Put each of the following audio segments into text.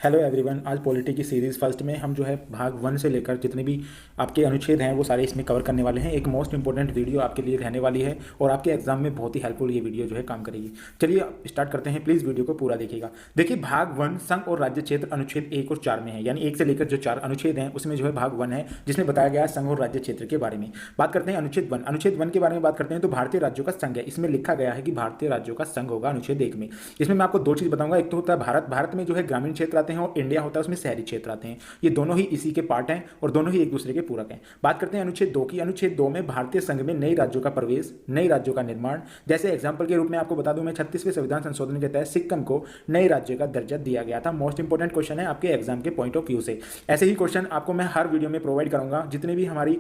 Hello everyone. आज polity की series first में हम जो है भाग 1 से लेकर जितने भी आपके अनुच्छेद हैं वो सारे इसमें कवर करने वाले हैं। एक मोस्ट इंपॉर्टेंट वीडियो आपके लिए रहने वाली है और आपके एग्जाम में बहुत ही हेल्पफुल ये वीडियो जो है काम करेगी। चलिए स्टार्ट करते हैं, प्लीज़ वीडियो को पूरा देखिएगा। देखिए भाग 1 संघ और राज्य क्षेत्र अनुच्छेद 1 और 4 में है, यानी 1 से लेकर जो 4 अनुच्छेद हैं उसमें जो है भाग 1 है जिसमें बताया गया है संघ और राज्य क्षेत्र के बारे में। बात करते हैं अनुच्छेद 1। अनुच्छेद 1 के बारे में बात करते हैं तो भारतीय राज्यों का संघ है। इसमें लिखा गया है कि भारतीय राज्यों का संघ होगा अनुच्छेद 1 में। इसमें मैं आपको दो चीज़ बताऊंगा, एक तो होता है भारत में जो है ग्रामीण क्षेत्र आते हैं और इंडिया होता है उसमें शहरी क्षेत्र आते हैं। ये दोनों ही इसी के पार्ट हैं और दोनों ही एक दूसरे के पूरक हैं। बात करते हैं अनुच्छेद 2 की। अनुच्छेद 2 में भारतीय संघ में नए राज्यों का प्रवेश, नए राज्यों का निर्माण। जैसे एग्जांपल के रूप में आपको बता दूं, मैं 36वें संविधान संशोधन के तहत सिक्किम को नए राज्य का दर्जा दिया गया था। मोस्ट इंपोर्टेंट क्वेश्चन है आपके एग्जाम के पॉइंट ऑफ व्यू से। ऐसे ही क्वेश्चन आपको मैं हर वीडियो में प्रोवाइड करूंगा। जितने भी हमारी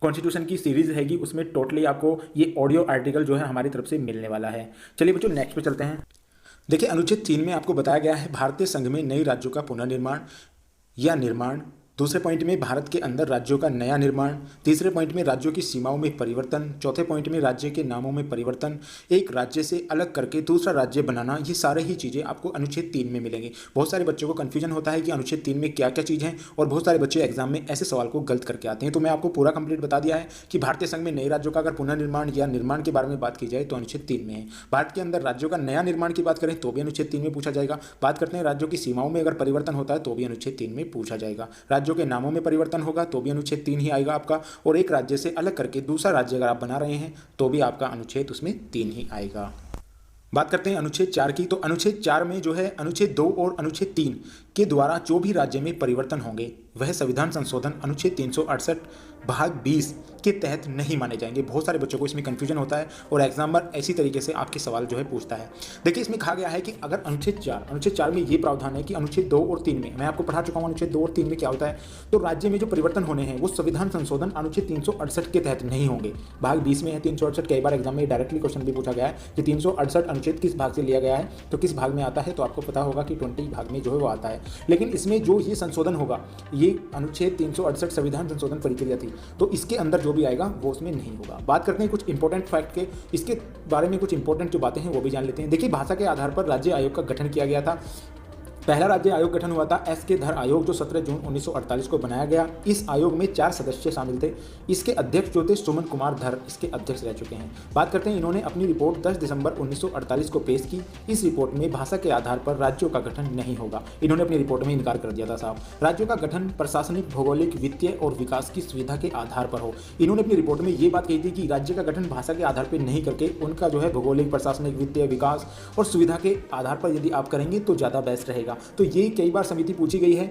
कॉन्स्टिट्यूशन की सीरीज रहेगी उसमें टोटली आपको ये ऑडियो आर्टिकल जो है हमारी तरफ से मिलने वाला है। चलिए बच्चों नेक्स्ट पे चलते हैं। देखिए अनुच्छेद 3 में आपको बताया गया है भारतीय संघ में नए राज्यों का पुनर्निर्माण या निर्माण। दूसरे पॉइंट में भारत के अंदर राज्यों का नया निर्माण। तीसरे पॉइंट में राज्यों की सीमाओं में परिवर्तन। चौथे पॉइंट में राज्य के नामों में परिवर्तन। एक राज्य से अलग करके दूसरा राज्य बनाना। ये सारे ही चीज़ें आपको अनुच्छेद 3 में मिलेंगी। बहुत सारे बच्चों को कन्फ्यूजन होता है कि अनुच्छेद 3 में क्या क्या चीज़ है और बहुत सारे बच्चे एग्जाम में ऐसे सवाल को गलत करके आते हैं। तो मैं आपको पूरा कंप्लीट बता दिया है कि भारतीय संघ में नए राज्यों का अगर पुनर्निर्माण या निर्माण के बारे में बात की जाए तो अनुच्छेद 3 में है। भारत के अंदर राज्यों का नया निर्माण की बात करें तो भी अनुच्छेद 3 में पूछा जाएगा। बात करते हैं राज्यों की सीमाओं में अगर परिवर्तन होता है तो भी अनुच्छेद 3 में पूछा जाएगा। राज्यों के नामों में परिवर्तन होगा तो भी अनुच्छेद 3 ही आएगा आपका। और एक राज्य से अलग करके दूसरा राज्य अगर आप बना रहे हैं तो भी आपका अनुच्छेद उसमें 3 ही आएगा। बात करते हैं अनुच्छेद 4 की। तो अनुच्छेद 4 में जो है अनुच्छेद 2 और अनुच्छेद 3 के द्वारा जो भी राज्य में परिवर्तन होंगे वह संविधान संशोधन अनुच्छेद 368 भाग 20 के तहत नहीं माने जाएंगे। बहुत सारे बच्चों को इसमें कन्फ्यूजन होता है और एग्जामर ऐसी तरीके से आपके सवाल जो है पूछता है। देखिए इसमें कहा गया है कि अगर अनुच्छेद 4 में ये प्रावधान है कि अनुच्छेद 2 और 3 में, मैं आपको पढ़ा चुका हूँ अनुच्छेद 2 और 3 में क्या होता है, तो राज्य में जो परिवर्तन होने हैं वो संविधान संशोधन अनुच्छेद 368 के तहत नहीं होंगे। भाग 20 में है 368। कई बार एग्जाम में डायरेक्टली क्वेश्चन भी पूछा गया है कि 368 अनुच्छेद किस भाग से लिया गया है, तो किस भाग में आता है, तो आपको पता होगा कि 20 भाग में जो है वो आता है। लेकिन इसमें जो ये संशोधन होगा ये अनुच्छेद 368 संविधान संशोधन प्रक्रिया थी, तो इसके अंदर जो भी आएगा वो उसमें नहीं होगा। बात करते हैं कुछ इंपॉर्टेंट फैक्ट के, इसके बारे में कुछ इंपॉर्टेंट जो बातें हैं वो भी जान लेते हैं। देखिए भाषा के आधार पर राज्य आयोग का गठन किया गया था। पहला राज्य आयोग गठन हुआ था एस के धर आयोग जो 17 जून 1948 को बनाया गया। इस आयोग में 4 सदस्य शामिल थे। इसके अध्यक्ष जो थे सुमन कुमार धर इसके अध्यक्ष रह चुके हैं। बात करते हैं इन्होंने अपनी रिपोर्ट 10 दिसंबर 1948 को पेश की। इस रिपोर्ट में भाषा के आधार पर राज्यों का गठन नहीं होगा, इन्होंने अपनी रिपोर्ट में इनकार कर दिया था साहब। राज्यों का गठन प्रशासनिक, भौगोलिक, वित्तीय और विकास की सुविधा के आधार पर हो। इन्होंने अपनी रिपोर्ट में ये बात कही थी कि राज्य का गठन भाषा के आधार पर नहीं करके उनका जो है भौगोलिक, प्रशासनिक, वित्तीय, विकास और सुविधा के आधार पर यदि आप करेंगे तो ज़्यादा बेस्ट रहेगा। तो ये कई बार समिति पूछी गई है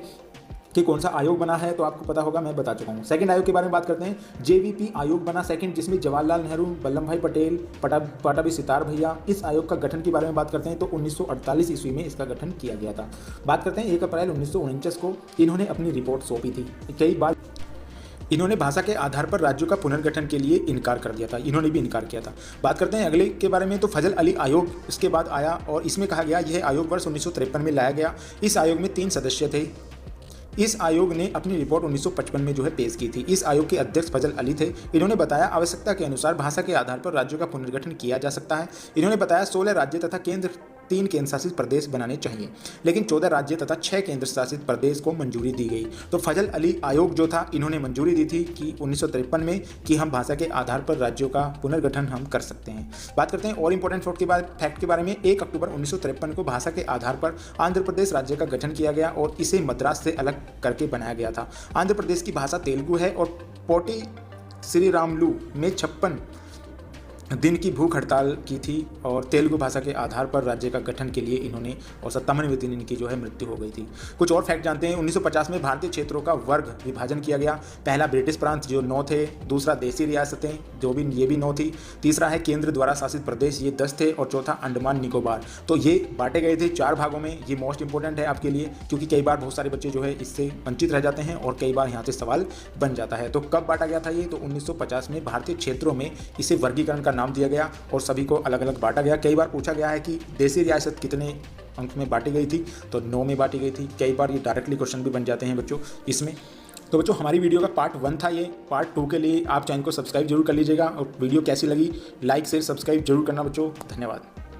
कि कौन सा आयोग बना है, तो आपको पता होगा, मैं बता चुका हूँ। सेकंड आयोग के बारे में बात करते हैं। जेवीपी आयोग बना सेकंड, जिसमें जवाहरलाल नेहरू, वल्लभ भाई पटेल, पटाभी सितार भैया। इस आयोग का गठन के बारे में बात करते हैं तो 1948 ईस्वी में इसका गठन किया गया था। बात करते हैं 1 अप्रैल 1949 को इन्होंने अपनी रिपोर्ट सौंपी थी। कई बार इन्होंने भाषा के आधार पर राज्यों का पुनर्गठन के लिए इनकार कर दिया था, इन्होंने भी इनकार किया था। बात करते हैं अगले के बारे में, तो फजल अली आयोग इसके बाद आया और इसमें कहा गया यह आयोग वर्ष 1953 में लाया गया। इस आयोग में 3 सदस्य थे। इस आयोग ने अपनी रिपोर्ट 1955 में जो है पेश की थी। इस आयोग के अध्यक्ष फजल अली थे। इन्होंने बताया आवश्यकता के अनुसार भाषा के आधार पर राज्यों का पुनर्गठन किया जा सकता है। इन्होंने बताया 16 राज्य तथा 3 केंद्र शासित प्रदेश बनाने चाहिए, लेकिन 14 राज्य तथा 6 केंद्र शासित प्रदेश को मंजूरी दी गई। तो फजल अली आयोग जो था इन्होंने मंजूरी दी थी कि 1953 में कि हम भाषा के आधार पर राज्यों का पुनर्गठन हम कर सकते हैं। बात करते हैं और इंपॉर्टेंट फैक्ट के बारे में। 1 अक्टूबर 1953 को भाषा के आधार पर आंध्र प्रदेश राज्य का गठन किया गया और इसे मद्रास से अलग करके बनाया गया था। आंध्र प्रदेश की भाषा तेलुगु है और पोटी श्रीरामुलु में 56 दिन की भूख हड़ताल की थी और तेलुगु भाषा के आधार पर राज्य का गठन के लिए इन्होंने, और 57वें दिन इनकी जो है मृत्यु हो गई थी। कुछ और फैक्ट जानते हैं। 1950 में भारतीय क्षेत्रों का वर्ग विभाजन किया गया। पहला ब्रिटिश प्रांत जो 9 थे, दूसरा देसी रियासतें जो भी ये भी 9 थी, तीसरा है केंद्र द्वारा शासित प्रदेश ये 10 थे और चौथा अंडमान निकोबार। तो ये बांटे गए थे 4 भागों में। ये मोस्ट इंपॉर्टेंट है आपके लिए क्योंकि कई बार बहुत सारे बच्चे जो है इससे वंचित रह जाते हैं और कई बार यहाँ से सवाल बन जाता है। तो कब बांटा गया था ये, तो 1950 में भारतीय क्षेत्रों में इसे वर्गीकरण का नाम दिया गया और सभी को अलग अलग बांटा गया। कई बार पूछा गया है कि देसी रियासत कितने अंक में बांटी गई थी, तो 9 में बांटी गई थी। कई बार ये डायरेक्टली क्वेश्चन भी बन जाते हैं बच्चों इसमें। तो बच्चों हमारी वीडियो का पार्ट 1 था ये। पार्ट 2 के लिए आप चैनल को सब्सक्राइब जरूर कर लीजिएगा और वीडियो कैसी लगी लाइक शेयर सब्सक्राइब जरूर करना बच्चों। धन्यवाद।